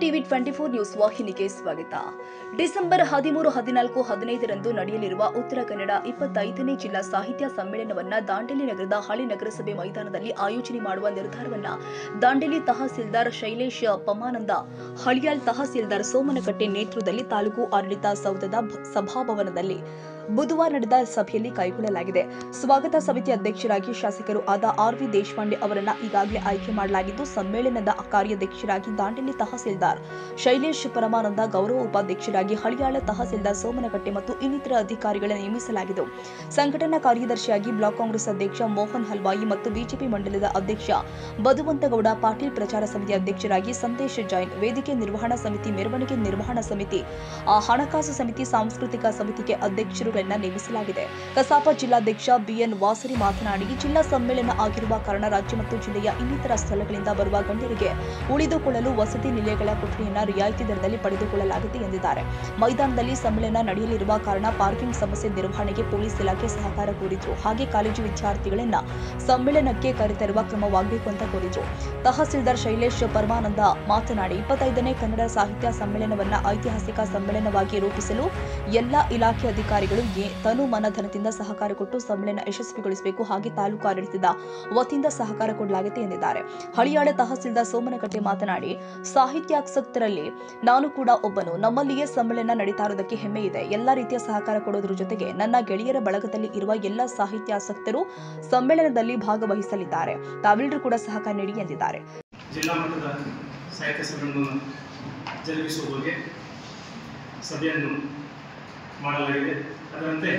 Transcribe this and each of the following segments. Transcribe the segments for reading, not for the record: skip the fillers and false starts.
TV 24 news ವಾಹಿನಿಗೆ ಸ್ವಾಗತ. December 13, 14, 15ರಂದು ನಡೆಯಲಿರುವ ಉತ್ತರ ಕನ್ನಡ 25ನೇ ಜಿಲ್ಲಾ ಸಾಹಿತ್ಯ ಸಮ್ಮೇಳನವನ್ನು ದಾಂಡೇಲಿ ನಗರದ ಹಳೆ ನಗರಸಭೆ ಮೈದಾನದಲ್ಲಿ ಆಯೋಜನೆ ಮಾಡುವ ನಿರ್ಧಾರವನ್ನು ದಾಂಡೇಲಿ ತಹಸೀಲ್ದಾರ್ ಶೈಲೇಶ್ ಪಮಾನಂದ, ಹಳಿಯಾಳ್ ತಹಸೀಲ್ದಾರ್ ಸೋಮನಕಟ್ಟೆ ನೇತೃತ್ವದಲ್ಲಿ ತಾಲೂಕು ಆಡಳಿತ ಸೌಧದ ಸಭಾಭವನದಲ್ಲಿ ಬುಧವಾರ ನಡೆದ ಸಭೆಯಲ್ಲಿ ಕೈಗೊಳ್ಳಲಾಗಿದೆ. ಸ್ವಾಗತ ಸಮಿತಿ ಅಧ್ಯಕ್ಷರಾಗಿ ಶಾಸಕರು ಆದ ಆರ್.ವಿ. ದೇಶಪಾಂಡೆ ಅವರನ್ನು ಈಗಾಗಲೇ ಆಯ್ಕೆ ಮಾಡಲಾಗಿದ್ದು, ಸಮ್ಮೇಳನದ ಕಾರ್ಯಾಧ್ಯಕ್ಷರಾಗಿ ದಾಂಡೇಲಿ ತಹಸೀಲ್ದಾರ್ ಶೈಲೇಶ್ ಪರಮಾನಂದ, ಗೌರವ ಉಪಾಧ್ಯಕ್ಷರಾಗಿ ಹಳಿಯಾಳ ತಹಸೀಲ್ದಾರ್ ಸೋಮನಕಟ್ಟೆ ಮತ್ತು ಇನ್ನಿತರ ಅಧಿಕಾರಿಗಳನ್ನು ನೇಮಿಸಲಾಗಿದೆ. ಸಂಘಟನಾ ಕಾರ್ಯದರ್ಶಿಯಾಗಿ ಬ್ಲಾಕ್ ಕಾಂಗ್ರೆಸ್ ಅಧ್ಯಕ್ಷ ಮೋಹನ್ ಹಲ್ವಾಯಿ ಮತ್ತು ಬಿಜೆಪಿ ಮಂಡಲದ ಅಧ್ಯಕ್ಷ ಬದುವಂತಗೌಡ ಪಾಟೀಲ್, ಪ್ರಚಾರ ಸಮಿತಿ ಅಧ್ಯಕ್ಷರಾಗಿ ಸಂದೇಶ್ ಜೈನ್, ವೇದಿಕೆ ನಿರ್ವಹಣಾ ಸಮಿತಿ, ಮೆರವಣಿಗೆ ನಿರ್ವಹಣಾ ಸಮಿತಿ, ಹಣಕಾಸು ಸಮಿತಿ, ಸಾಂಸ್ಕೃತಿಕ ಸಮಿತಿಗೆ ಅಧ್ಯಕ್ಷರುಗಳನ್ನು ನೇಮಿಸಲಾಗಿದೆ. ಕಸಾಪ ಜಿಲ್ಲಾಧ್ಯಕ್ಷ ಬಿಎನ್ ವಾಸರಿ ಮಾತನಾಡಿ, ಜಿಲ್ಲಾ ಸಮ್ಮೇಳನ ಆಗಿರುವ ಕಾರಣ ರಾಜ್ಯ ಮತ್ತು ಜಿಲ್ಲೆಯ ಇನ್ನಿತರ ಸ್ಥಳಗಳಿಂದ ಬರುವ ಗಣ್ಯರಿಗೆ ಉಳಿದುಕೊಳ್ಳಲು ವಸತಿ ನಿಲಯಗಳ ಕೊಠಡಿಯನ್ನು ರಿಯಾಯಿತಿ ದರದಲ್ಲಿ ಪಡೆದುಕೊಳ್ಳಲಾಗಿದೆ ಎಂದಿದ್ದಾರೆ. ಮೈದಾನದಲ್ಲಿ ಸಮ್ಮೇಳನ ನಡೆಯಲಿರುವ ಕಾರಣ ಪಾರ್ಕಿಂಗ್ ಸಮಸ್ಯೆ ನಿರ್ವಹಣೆಗೆ ಪೊಲೀಸ್ ಇಲಾಖೆ ಸಹಕಾರ ಕೋರಿದ್ರು. ಹಾಗೆ ಕಾಲೇಜು ವಿದ್ಯಾರ್ಥಿಗಳನ್ನ ಸಮ್ಮೇಳನಕ್ಕೆ ಕರೆತರುವ ಕ್ರಮವಾಗಬೇಕು ಅಂತ ಕೋರಿದ್ರು. ತಹಸೀಲ್ದಾರ್ ಶೈಲೇಶ್ ಪರಮಾನಂದ ಮಾತನಾಡಿ, 25ನೇ ಕನ್ನಡ ಸಾಹಿತ್ಯ ಸಮ್ಮೇಳನವನ್ನು ಐತಿಹಾಸಿಕ ಸಮ್ಮೇಳನವಾಗಿ ರೂಪಿಸಲು ಎಲ್ಲಾ ಇಲಾಖೆ ಅಧಿಕಾರಿಗಳು ತನು ಮನಧನದಿಂದ ಸಹಕಾರ ಕೊಟ್ಟು ಸಮ್ಮೇಳನ ಯಶಸ್ವಿಗೊಳಿಸಬೇಕು. ಹಾಗೆ ತಾಲೂಕು ಆಡಳಿತದ ವತಿಯಿಂದ ಸಹಕಾರ ಕೊಡಲಾಗಿದೆ ಎಂದಿದ್ದಾರೆ. ಹಳಿಯಾಳ ತಹಸೀಲ್ದಾರ್ ಸೋಮನಕಟ್ಟೆ ಮಾತನಾಡಿ, ಸಾಹಿತ್ಯಾಸಕ್ತರಲ್ಲಿ ನಾನು ಕೂಡ ಒಬ್ಬನು. ನಮ್ಮಲ್ಲಿಯೇ ಸಮ್ಮೇಳನ ನಡೀತಾ ಇರೋದಕ್ಕೆ ಹೆಮ್ಮೆ ಇದೆ. ಎಲ್ಲಾ ರೀತಿಯ ಸಹಕಾರ ಕೊಡೋದ್ರ ಜೊತೆಗೆ ನನ್ನ ಗೆಳೆಯರ ಬಳಗದಲ್ಲಿ ಇರುವ ಎಲ್ಲ ಸಾಹಿತ್ಯಾಸಕ್ತರು ಸಮ್ಮೇಳನದಲ್ಲಿ ಭಾಗವಹಿಸಲಿದ್ದಾರೆ. ತಾವೆಲ್ಲರೂ ಕೂಡ ಸಹಕಾರ ನೀಡಿ ಎಂದಿದ್ದಾರೆ. ಜಿಲ್ಲಾ ಮಟ್ಟದ ಸಾಹಿತ್ಯ ಸಮ್ಮೇಳನವನ್ನು ಜರುಗಿಸುವ ಬಗ್ಗೆ ಸಭೆಯನ್ನು ಮಾಡಲಾಗಿದೆ. ಅದರಂತೆ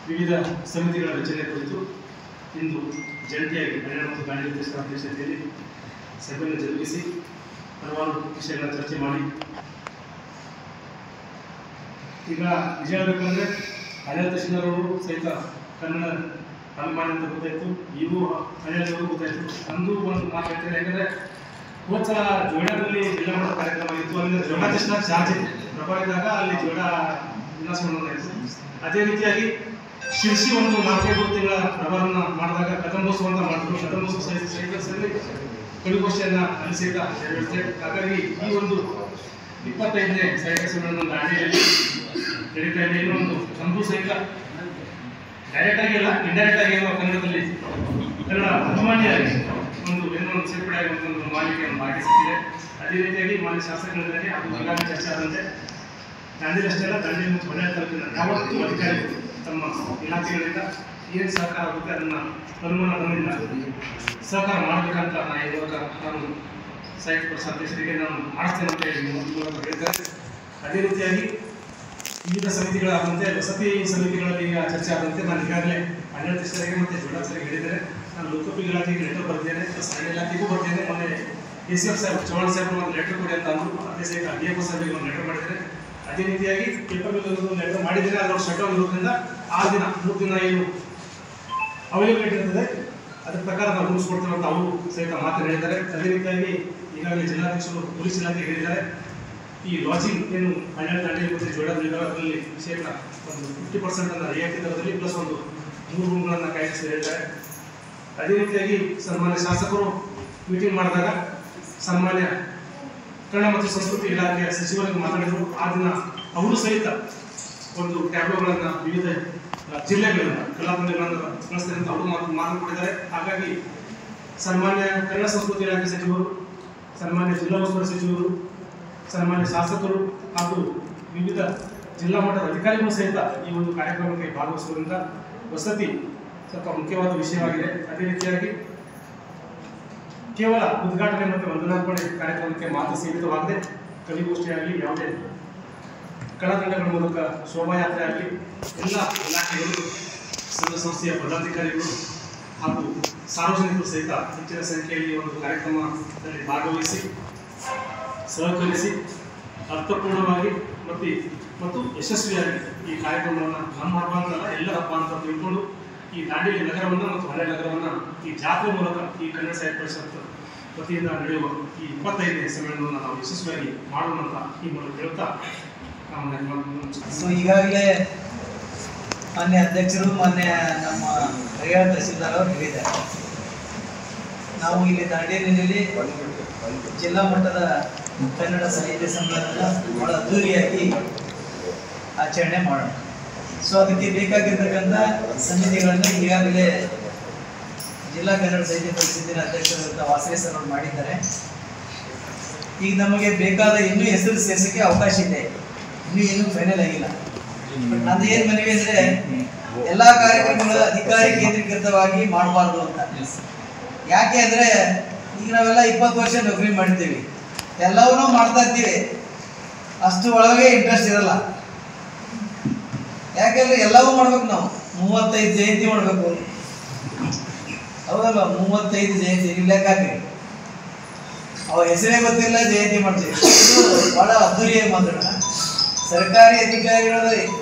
ವಿವಿಧ ಸಮಿತಿಗಳ ರಚನೆ ಕುರಿತು ಇಂದು ಜಂಟಿಯಾಗಿ ಹಳಿಯಾಳ ಮತ್ತು ದಾಂಡೇಲಿ ಅಧ್ಯಕ್ಷತೆಯಲ್ಲಿ ಸಭೆಯನ್ನು ಜರುಗಿಸಿ ಹಲವಾರು ವಿಷಯಗಳ ಚರ್ಚೆ ಮಾಡಿ, ಈಗ ನಿಜ ಹೇಳಬೇಕಂದ್ರೆ ಹಳಿಯಾಳ ತಹಶೀಲ್ದಾರವರು ಸಹಿತ ಕನ್ನಡ ಅಭಿಮಾನಿ ಅಂತ ಗೊತ್ತಾಯಿತು, ಇವು ಹಳಿಯಾಳದವರು ಗೊತ್ತಾಯಿತು. ನಂದು ಒಂದು ಮಾತು ಹೇಳ್ತಾರೆ, ಯಾಕಂದರೆ ಹೋದ ಸಲ ಜೋಡಾದಲ್ಲಿ ಜಿಲ್ಲಾ ಮಟ್ಟದ ಕಾರ್ಯಕ್ರಮ ಆಗಿತ್ತು. ಅಲ್ಲಿ ಜೋಡಾ ತಕ್ಷಣ ಚಾರ್ಜ್ ಇತ್ತು, ಪ್ರಭಾವಿದಾಗ ಅಲ್ಲಿ ಜೋಡಾ ವಿನ್ಯಾಸಗೊಳ್ಳಲಾಯಿತು. ಅದೇ ರೀತಿಯಾಗಿ ಶಿರ್ಸಿ ಒಂದು 4-5 ತಿಂಗಳ ಪ್ರಭಾವವನ್ನು ಮಾಡಿದಾಗ ಕದಂಬೋತ್ಸವ ಅಂತ ಮಾಡಿದ್ರು. ಕದಂಬೋತ್ಸವ ಸಹಿತ ಕವಿಗೋಷ್ಠಿಯನ್ನು ಅಲ್ಲಿ ಸಹಿತ ನೆರವೇರಿಸಿದೆ. ಹಾಗಾಗಿ ಈ ಒಂದು 25ನೇ ಸಾಹಿತ್ಯ ಸಮ್ಮೇಳನ ದಾಂಡೇಲಿಯಲ್ಲಿ ನಡೀತಾ ಇದೆ. ಇನ್ನೊಂದು ನಮಗೂ ಸಹಿತ ಡೈರೆಕ್ಟ್ ಆಗಿ ಇಲ್ಲ, ಇಂಡೈರೆಕ್ಟ್ ಆಗಿ ಕನ್ನಡದಲ್ಲಿ ಕನ್ನಡ ಅಭಿಮಾನಿಯಾಗಿ ಒಂದು ಸೇರ್ಪಡೆ ಆಗುವಂಥ ಒಂದು ಮಾಲಿಕೆಯನ್ನು ಭಾಗಿಸುತ್ತಿದೆ. ಅದೇ ರೀತಿಯಾಗಿ ಮಾನ್ಯ ಶಾಸಕರಿದ್ದಾರೆ, ಅದು ಈಗಾಗಲೇ ಚರ್ಚೆ ಆದಂತೆ ದಾಂಡೇಲಿ ಅಷ್ಟೇ ಅಲ್ಲ, ದಾಂಡೇಲಿ ಮತ್ತು ಹಳಿಯಾಳ ತಾಲೂಕಿನ ಯಾವತ್ತೂ ಅಧಿಕಾರಿಗಳು ತಮ್ಮ ಇಲಾಖೆಗಳಿಂದ ಏನು ಸಹಕಾರ ಆಗುತ್ತೆ ಅದನ್ನು ತನ್ಮನದಿಂದ ಸಹಕಾರ ಮಾಡಬೇಕಂತ ನಾನು ಸಾಹಿತ್ಯ ಪರಿಷತ್ ಅಧ್ಯಕ್ಷರಿಗೆ ನಾನು ಮಾಡಿಸ್ತೇನೆ ಅಂತ ಹೇಳಿ ಹೇಳ್ತಾರೆ. ಅದೇ ರೀತಿಯಾಗಿ ವಿವಿಧ ಸಮಿತಿಗಳಾದಂತೆ ವಸತಿ ಸಮಿತಿಗಳಲ್ಲಿ ಈಗ ಚರ್ಚೆ ಆದಂತೆ ನಾನು ಈಗಾಗಲೇ ಹಳಿಯಾಳ ತಹಶೀಲ್ದಾರ್ಗೆ ಮತ್ತು ಜೋಡಾಸರಿಗೆ ಹೇಳಿದ್ದೇನೆ. ನಾನು ಲೋಕೋಪಯೋಗಿ ಇಲಾಖೆಗೆ ಲೆಟರ್ ಬರೆದಿದ್ದೇನೆ, ಸ್ಥಳೀಯ ಇಲಾಖೆಗೂ ಬರ್ತೇನೆ. ಮೊನ್ನೆ ACF ಸಾಹೇಬ್ ಚೌಹಾಣ್ ಸಾಹೇಬ್ ಒಂದು ಲೆಟರ್ ಕೊಡಿ ಅಂತ ಅಂದರು. ಅದೇ ಸಹಿತ DFO ಸಾಹೇಬ್ಗೆ ಒಂದು ಲೆಟರ್ ಮಾಡಿದ್ದೇನೆ. ಅದೇ ರೀತಿಯಾಗಿ ಪೇಪರ್ ಒಂದು ಲೆಟರ್ ಮಾಡಿದ್ದೇನೆ. ಅದರ ಶಟ್ ಡೌನ್ ಇರೋದ್ರಿಂದ 6 ದಿನ 3 ದಿನ ಏನು ಅವೈಲೇಬಿಲಿಟಿ ಇರ್ತದೆ ಅದ್ರ ಪ್ರಕಾರ ನಾವು ರೂಪಿಸ್ಕೊಡ್ತೇವೆ ಅಂತ ಅವರು ಸಹಿತ ಮಾತು ಹೇಳಿದ್ದಾರೆ. ಅದೇ ರೀತಿಯಾಗಿ ಈಗಾಗಲೇ ಜಿಲ್ಲಾಧ್ಯಕ್ಷರು ಪೊಲೀಸ್ ಇಲಾಖೆಗೆ ಹೇಳಿದ್ದಾರೆ, ಈ ಲಾಜಿಂಗ್ ಏನು ಹಳಿಯಾಳ ದಾಂಡೇಲಿ ಮತ್ತು ಜೋಡಾದಲ್ಲಿ ಶೇಕಡ ಒಂದು 50% ಅನ್ನು ರಿಯಾಯಿತಿ ದರದಲ್ಲಿ ಪ್ಲಸ್ ಒಂದು 3 ರೂಮ್ಗಳನ್ನು ಕಾಯ್ದಿರಿಸಿ ಹೇಳಿದ್ದಾರೆ. ಅದೇ ರೀತಿಯಾಗಿ ಸನ್ಮಾನ್ಯ ಶಾಸಕರು ಮೀಟಿಂಗ್ ಮಾಡಿದಾಗ ಸನ್ಮಾನ್ಯ ಕನ್ನಡ ಮತ್ತು ಸಂಸ್ಕೃತಿ ಇಲಾಖೆಯ ಸಚಿವರಿಗೆ ಮಾತಾಡಿದರು. ಆ ದಿನ ಅವರು ಸಹಿತ ಒಂದು ಟ್ಯಾಬ್ಲೋಗಳನ್ನು ವಿವಿಧ ಜಿಲ್ಲೆಗಳಿಂದ ಕಲಾತಂಡಗಳನ್ನು ಕಳಿಸ್ತೇನೆ ಅಂತ ಅವರು ಮಾತು ಕೊಟ್ಟಿದ್ದಾರೆ. ಹಾಗಾಗಿ ಸನ್ಮಾನ್ಯ ಕನ್ನಡ ಸಂಸ್ಕೃತಿ ಇಲಾಖೆ ಸಚಿವರು, ಸನ್ಮಾನ್ಯ ಜಿಲ್ಲಾ ಉಸ್ತುವಾರಿ ಸಚಿವರು, ಸನ್ಮಾನ್ಯ ಶಾಸಕರು ಹಾಗೂ ವಿವಿಧ ಜಿಲ್ಲಾ ಮಟ್ಟದ ಅಧಿಕಾರಿಗಳು ಸಹಿತ ಈ ಒಂದು ಕಾರ್ಯಕ್ರಮಕ್ಕೆ ಭಾಗವಹಿಸುವುದರಿಂದ ವಸತಿ ಸ್ವಲ್ಪ ಮುಖ್ಯವಾದ ವಿಷಯವಾಗಿದೆ. ಅದೇ ರೀತಿಯಾಗಿ ಕೇವಲ ಉದ್ಘಾಟನೆ ಮತ್ತು ವಂದನಾರ್ಪಣೆ ಕಾರ್ಯಕ್ರಮಕ್ಕೆ ಮಾತ್ರ ಸೀಮಿತವಾಗದೆ ಕವಿಗೋಷ್ಠಿ ಆಗಲಿ, ಯಾವುದೇ ಕಲಾತಂಡಗಳ ಮೂಲಕ ಶೋಭಾಯಾತ್ರೆ ಆಗಲಿ, ಎಲ್ಲ ಇಲಾಖೆಗಳು, ಸಂಘ ಸಂಸ್ಥೆಯ ಪದಾಧಿಕಾರಿಗಳು ಹಾಗೂ ಸಾರ್ವಜನಿಕರು ಸಹಿತ ಹೆಚ್ಚಿನ ಸಂಖ್ಯೆಯಲ್ಲಿ ಒಂದು ಕಾರ್ಯಕ್ರಮದಲ್ಲಿ ಭಾಗವಹಿಸಿ ಸಹಕರಿಸಿ ಅರ್ಥಪೂರ್ಣವಾಗಿ ಮತ್ತು ಯಶಸ್ವಿಯಾಗಿ ಈ ಕಾರ್ಯಕ್ರಮವನ್ನು ನಮ್ಮ ಹಬ್ಬ ಅಂತಲ್ಲ ಎಲ್ಲರ ಹಬ್ಬ ಅಂತ ತಿಳ್ಕೊಂಡು ಈ ದಾಂಡೇಲಿ ನಗರವನ್ನು ಮತ್ತು ಹಳೆಯ ನಗರವನ್ನು ಈ ಜಾತ್ರೆ ಮೂಲಕ ಈ ಕನ್ನಡ ಸಾಹಿತ್ಯ ಪರಿಷತ್ ವತಿಯಿಂದ ನಡೆಯುವ ಈ 25ನೇ ಸಮ್ಮೇಳನವನ್ನು ನಾವು ಯಶಸ್ವಿಯಾಗಿ ಮಾಡೋಣ ಅಂತ ಈ ಮೂಲಕ ಹೇಳ್ತಾ ಈಗಾಗಲೇ ಮಾನ್ಯ ಅಧ್ಯಕ್ಷರು ಮಾನ್ಯ ನಮ್ಮ ಹಳಿಯಾಳ ತಹಸೀಲ್ದಾರ್ ಅವರು ಹೇಳಿದ್ದಾರೆ. ನಾವು ಇಲ್ಲಿ ದಾಂಡೇಲಿನಲ್ಲಿ ಜಿಲ್ಲಾ ಮಟ್ಟದ ಕನ್ನಡ ಸಾಹಿತ್ಯ ಸಮ್ಮೇಳನ ಭಾಳ ಅದ್ದೂರಿಯಾಗಿ ಆಚರಣೆ ಮಾಡೋಣ. ಸೊ ಅದಕ್ಕೆ ಬೇಕಾಗಿರ್ತಕ್ಕಂಥ ಸಮಿತಿಗಳನ್ನು ಈಗಾಗಲೇ ಜಿಲ್ಲಾ ಕನ್ನಡ ಸಾಹಿತ್ಯ ಪರಿಷತ್ತಿನ ಅಧ್ಯಕ್ಷರಾದಂಥ ವಾಸವಿ ಸರ್ ಅವರು ಮಾಡಿದ್ದಾರೆ. ಈಗ ನಮಗೆ ಬೇಕಾದ ಇನ್ನೂ ಹೆಸರು ಸೇರಿಸೋಕ್ಕೆ ಅವಕಾಶ ಇದೆ, ಇನ್ನೂ ಫೈನಲ್ ಆಗಿಲ್ಲ. ಬಟ್ ನಂದು ಏನು ಮನವಿ ಅಂದರೆ ಎಲ್ಲ ಕಾರ್ಯಕ್ರಮಗಳು ಅಧಿಕಾರಿ ಕೇಂದ್ರೀಕೃತವಾಗಿ ಮಾಡಬಾರ್ದು ಅಂತ. ಯಾಕೆ ಅಂದರೆ ಈಗ ನಾವೆಲ್ಲ 20 ವರ್ಷ ನೌಕರಿ ಮಾಡ್ತೀವಿ, ಎಲ್ಲವನ್ನೂ ಮಾಡ್ತಾ ಇರ್ತೀವಿ, ಅಷ್ಟು ಒಳಗೆ ಇಂಟ್ರೆಸ್ಟ್ ಇರಲ್ಲ. ಯಾಕೆಂದರೆ ಎಲ್ಲವೂ ಮಾಡ್ಬೇಕು. ನಾವು 35 ಜಯಂತಿ ಮಾಡಬೇಕು, ಹೌದಲ್ವ? 35 ಜಯಂತಿ ನೀವು ಲೆಕ್ಕ ಹಾಕಿ, ಅವ ಹೆಸರೇ ಗೊತ್ತಿಲ್ಲ ಜಯಂತಿ ಮಾಡ್ತೀವಿ. ಇದು ಭಾಳ ಅದ್ದೂರಿಯಾಗಿ ಮಾತಾಡೋಣ. ಸರ್ಕಾರಿ ಅಧಿಕಾರಿಗಳು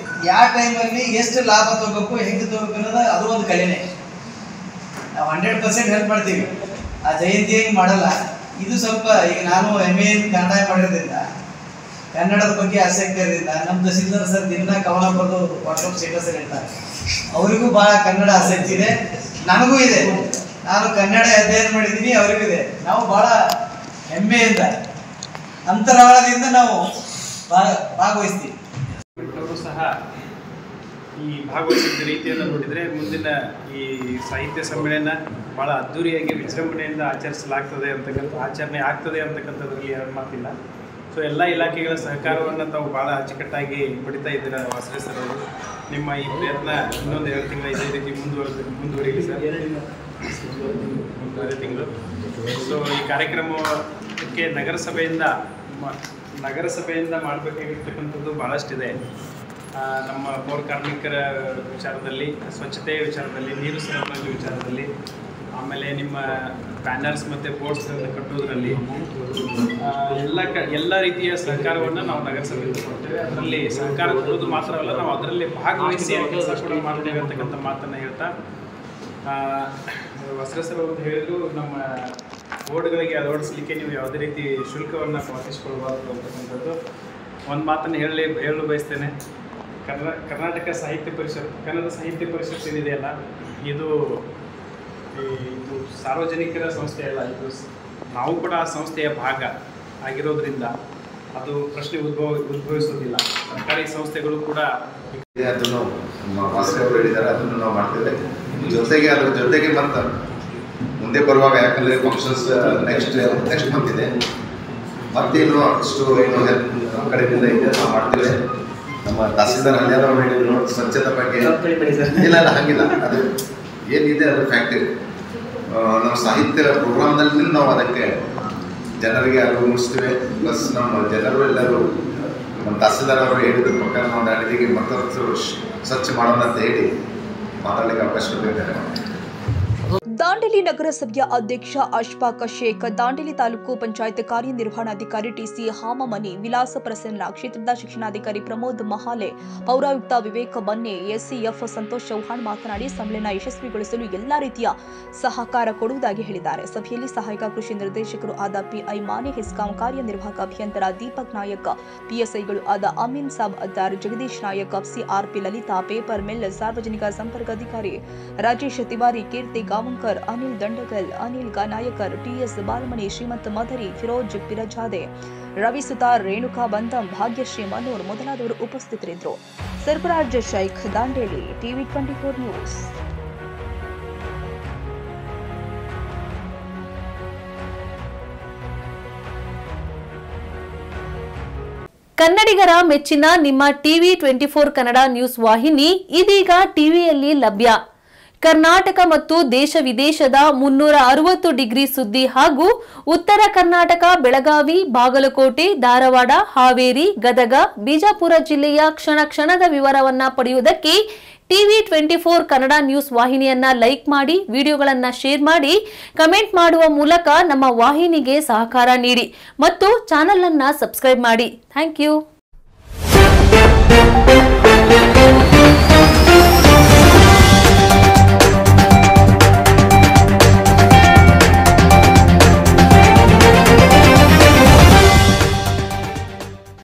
ಯಾವ ಟೈಮಲ್ಲಿ ಎಷ್ಟು ಲಾಭ ತಗೋಬೇಕು, ಹೆಂಗೆ ತಗೋಬೇಕು ಅನ್ನೋದು ಅದು ಒಂದು ಕಲೆನೇ. ನಾವು 100% ಹೆಲ್ಪ್ ಮಾಡ್ತೀವಿ, ಆ ಜಯಂತಿ ಹೆಂಗೆ ಮಾಡಲ್ಲ. ಇದು ಸ್ವಲ್ಪ ಈಗ ನಾನು MA ಕನ್ನಡ ಮಾಡಿರೋದ್ರಿಂದ, ಕನ್ನಡದ ಬಗ್ಗೆ ಆಸಕ್ತಿ ಇರೋದ್ರಿಂದ ನಮ್ಮ ತಹಸೀಲ್ದಾರ್ ಸರ್ ದಿನ ಕವನ ಬರೆದು ವಾಟ್ಸಪ್ ಸ್ಟೇಟಸ್ ಹೇಳ್ತಾರೆ. ಅವರಿಗೂ ಭಾಳ ಕನ್ನಡ ಆಸಕ್ತಿ ಇದೆ, ನನಗೂ ಇದೆ. ನಾನು ಕನ್ನಡ ಅಧ್ಯಯನ ಮಾಡಿದ್ದೀನಿ, ಅವರಿಗೂ ಇದೆ. ನಾವು ಭಾಳ ಹೆಮ್ಮೆಯಿಂದ ಅಂತರಾಳದಿಂದ ನಾವು ಭಾಗವಹಿಸ್ತೀವಿ. ಸಹ ಈ ಭಾಗವಹಿಸಿದ ರೀತಿಯನ್ನು ನೋಡಿದರೆ ಮುಂದಿನ ಈ ಸಾಹಿತ್ಯ ಸಮ್ಮೇಳನ ಭಾಳ ಅದ್ದೂರಿಯಾಗಿ ವಿಜೃಂಭಣೆಯಿಂದ ಆಚರಣೆ ಆಗ್ತದೆ ಅಂತಕ್ಕಂಥದ್ರಲ್ಲಿ ಎರಡು ಮಾತಿಲ್ಲ. ಸೊ ಎಲ್ಲ ಇಲಾಖೆಗಳ ಸಹಕಾರವನ್ನು ತಾವು ಭಾಳ ಅಚ್ಚುಕಟ್ಟಾಗಿ ಪಡಿತಾ ಇದ್ದೀರಾ ವಾಸವಿ ಸರ್ ಅವರು. ನಿಮ್ಮ ಈ ಪ್ರಯತ್ನ ಇನ್ನೊಂದು 2 ತಿಂಗಳ ಇದೇ ರೀತಿ ಮುಂದುವರಿಲಿ ಸರ್, ಮುಂದುವರೆ ತಿಂಗಳು. ಸೊ ಈ ಕಾರ್ಯಕ್ರಮಕ್ಕೆ ನಗರಸಭೆಯಿಂದ ಮಾಡಬೇಕಾಗಿರ್ತಕ್ಕಂಥದ್ದು ಭಾಳಷ್ಟಿದೆ. ನಮ್ಮ ಪೌರ ಕಾರ್ಮಿಕರ ವಿಚಾರದಲ್ಲಿ, ಸ್ವಚ್ಛತೆಯ ವಿಚಾರದಲ್ಲಿ, ನೀರು ಸರಬರಾಜು ವಿಚಾರದಲ್ಲಿ, ಆಮೇಲೆ ನಿಮ್ಮ ಬ್ಯಾನರ್ಸ್ ಮತ್ತು ಬೋರ್ಡ್ಸ್ಗಳನ್ನು ಕಟ್ಟೋದ್ರಲ್ಲಿ ಎಲ್ಲ ರೀತಿಯ ಸಹಕಾರವನ್ನು ನಾವು ನಗರಸಭೆಯಿಂದ ಕೊಡ್ತೇವೆ. ಅದರಲ್ಲಿ ಸಹಕಾರ ಕೊಡೋದು ಮಾತ್ರವಲ್ಲ, ನಾವು ಅದರಲ್ಲಿ ಭಾಗವಹಿಸಿ ಕೆಲಸ ಕೂಡ ಮಾಡ್ತೇವೆ ಅಂತಕ್ಕಂಥ ಮಾತನ್ನು ಹೇಳ್ತಾ, ವಸ್ತ್ರಸರ ಅವರು ಹೇಳಿದ್ರು ನಮ್ಮ ಬೋರ್ಡ್ಗಳಿಗೆ ಅಳವಡಿಸಲಿಕ್ಕೆ ನೀವು ಯಾವುದೇ ರೀತಿ ಶುಲ್ಕವನ್ನು ಪಾವತಿಸಿಕೊಳ್ಬಾರ್ದು ಅಂತಕ್ಕಂಥದ್ದು ಒಂದು ಮಾತನ್ನು ಹೇಳಲು ಬಯಸ್ತೇನೆ. ಕರ್ನಾಟಕ ಸಾಹಿತ್ಯ ಪರಿಷತ್, ಕನ್ನಡ ಸಾಹಿತ್ಯ ಪರಿಷತ್ ಏನಿದೆಯಲ್ಲ, ಇದು ಸಾರ್ವಜನಿಕರ ಸಂಸ್ಥೆ ಅಲ್ಲ, ಇದು ನಾವು ಕೂಡ ಆ ಸಂಸ್ಥೆಯ ಭಾಗ ಆಗಿರೋದ್ರಿಂದ ಅದು ಪ್ರಶ್ನೆ ಉದ್ಭವಿಸೋದಿಲ್ಲ. ಸರ್ಕಾರಿ ಸಂಸ್ಥೆಗಳು ಕೂಡ ಅದನ್ನು ವಾಸವಿ ಅವರು ಹೇಳಿದ್ದಾರೆ, ಅದನ್ನು ನಾವು ಮಾಡ್ತೇವೆ. ಅದ್ರ ಜೊತೆಗೆ ಮತ್ತು ಮುಂದೆ ಬರುವಾಗ, ಯಾಕಂದರೆ ಫಂಕ್ಷನ್ಸ್ ನೆಕ್ಸ್ಟ್ ಮಂತ್ ಇದೆ, ಮತ್ತೇನು ಅಷ್ಟು ಏನು ನಮ್ಮ ಕಡೆಯಿಂದ ಇದೆ ನಾವು ಮಾಡ್ತೇವೆ. ನಮ್ಮ ತಹಸೀಲ್ದಾರ್ ಹಳ್ಳಿಯಾರ ಅವರು ಹೇಳಿದ್ರು ಸ್ವಚ್ಛತೆ ಬಗ್ಗೆ. ಇಲ್ಲ ಹಂಗಿಲ್ಲ, ಅದು ಏನಿದೆ ಅದು ಫ್ಯಾಕ್ಟ್ರಿ. ನಾವು ಸಾಹಿತ್ಯ ಪ್ರೋಗ್ರಾಮ್ನಲ್ಲಿ ನಾವು ಅದಕ್ಕೆ ಜನರಿಗೆ ಅರಿವು ಮೂಡಿಸ್ತೀವಿ. ಪ್ಲಸ್ ನಮ್ಮ ಜನರು ಎಲ್ಲರೂ ನಮ್ಮ ತಹಸೀಲ್ದಾರ್ ಅವರು ಹೇಳಿದ ಪ್ರಕಾರ ನಾವು ನಾಡಿಗೆ ಮತ್ತೊಂದು ಸ್ವಚ್ಛ ಮಾಡೋಣ ಅಂತ ಹೇಳಿ ಮಾತಾಡಲಿಕ್ಕೆ ಅವಕಾಶ ಕೊಟ್ಟಿದ್ದಾರೆ. ದಾಂಡೇಲಿ ನಗರಸಭೆಯ ಅಧ್ಯಕ್ಷ ಅಶ್ಫಾಕ್ ಶೇಖ್, ದಾಂಡೇಲಿ ತಾಲೂಕು ಪಂಚಾಯತ್ ಕಾರ್ಯನಿರ್ವಹಣಾಧಿಕಾರಿ ಟಿಸಿ ಹಾಮಮನಿ, ವಿಲಾಸ ಪ್ರಸನ್ನ, ಕ್ಷೇತ್ರದ ಶಿಕ್ಷಣಾಧಿಕಾರಿ ಪ್ರಮೋದ್ ಮಹಾಲೆ, ಪೌರಾಯುಕ್ತ ವಿವೇಕ್ ಬನ್ನೆ, ಎಸ್ಸಿಎಫ್ ಸಂತೋಷ್ ಚೌಹಾಣ್ ಮಾತನಾಡಿ ಸಮ್ಮೇಳನ ಯಶಸ್ವಿಗೊಳಿಸಲು ಎಲ್ಲಾ ರೀತಿಯ ಸಹಕಾರ ಕೊಡುವುದಾಗಿ ಹೇಳಿದ್ದಾರೆ. ಸಭೆಯಲ್ಲಿ ಸಹಾಯಕ ಕೃಷಿ ನಿರ್ದೇಶಕರು ಆದ ಪಿಐ ಮಾನೆ, ಹೆಸ್ಕಾಂ ಕಾರ್ಯನಿರ್ವಾಹಕ ಅಭಿಯಂತರ ದೀಪಕ್ ನಾಯಕ್, ಪಿಎಸ್ಐಗಳು ಆದ Ameen Saab Addar, Jagadish Nayak, CRP Lalita, paper mill ಸಾರ್ವಜನಿಕ ಸಂಪರ್ಕ ಅಧಿಕಾರಿ ರಾಜೇಶ್ ತಿವಾರಿ, ಕೀರ್ತಿ ಗಾವಂಕರ್, ಅನಿಲ್ ದಂಡಗಲ್, ಅನಿಲ್ ನಾಯಕರ್, ಟಿಎಸ್ ಬಾಲಮಣಿ, ಶ್ರೀಮಂತ್ ಮಧರಿ, ಫಿರೋಜ್ ಪಿರಜಾದೆ, ರವಿ ಸುತಾರ್, ರೇಣುಕಾ ಬಂದಂ, ಭಾಗ್ಯಶ್ರೀ ಮನೋರ್ ಮೊದಲಾದವರು ಉಪಸ್ಥಿತರಿದ್ದರು. Sarfaraz Shaikh, Dandeli, TV 24 news. ಕನ್ನಡಿಗರ ಮೆಚ್ಚಿನ ನಿಮ್ಮ ಟಿವಿ 24 ಕನ್ನಡ ನ್ಯೂಸ್ ವಾಹಿನಿ ಇದೀಗ ಟಿವಿಯಲ್ಲಿ ಲಭ್ಯ. ಕರ್ನಾಟಕ ಮತ್ತು ದೇಶ ವಿದೇಶದ 360 ಡಿಗ್ರಿ ಸುದ್ದಿ ಹಾಗೂ ಉತ್ತರ ಕರ್ನಾಟಕ, ಬೆಳಗಾವಿ, ಬಾಗಲಕೋಟೆ, ಧಾರವಾಡ, ಹಾವೇರಿ, ಗದಗ, ಬಿಜಾಪುರ ಜಿಲ್ಲೆಯ ಕ್ಷಣ ಕ್ಷಣದ ವಿವರವನ್ನ ಪಡೆಯುವುದಕ್ಕೆ ಟಿವಿ 24 ಕನ್ನಡ ನ್ಯೂಸ್ ವಾಹಿನಿಯನ್ನ ಲೈಕ್ ಮಾಡಿ, ವಿಡಿಯೋಗಳನ್ನ ಶೇರ್ ಮಾಡಿ, ಕಮೆಂಟ್ ಮಾಡುವ ಮೂಲಕ ನಮ್ಮ ವಾಹಿನಿಗೆ ಸಹಕಾರ ನೀಡಿ ಮತ್ತು ಚಾನೆಲ್ ಅನ್ನ ಸಬ್ಸ್ಕ್ರೈಬ್ ಮಾಡಿ. Thank you.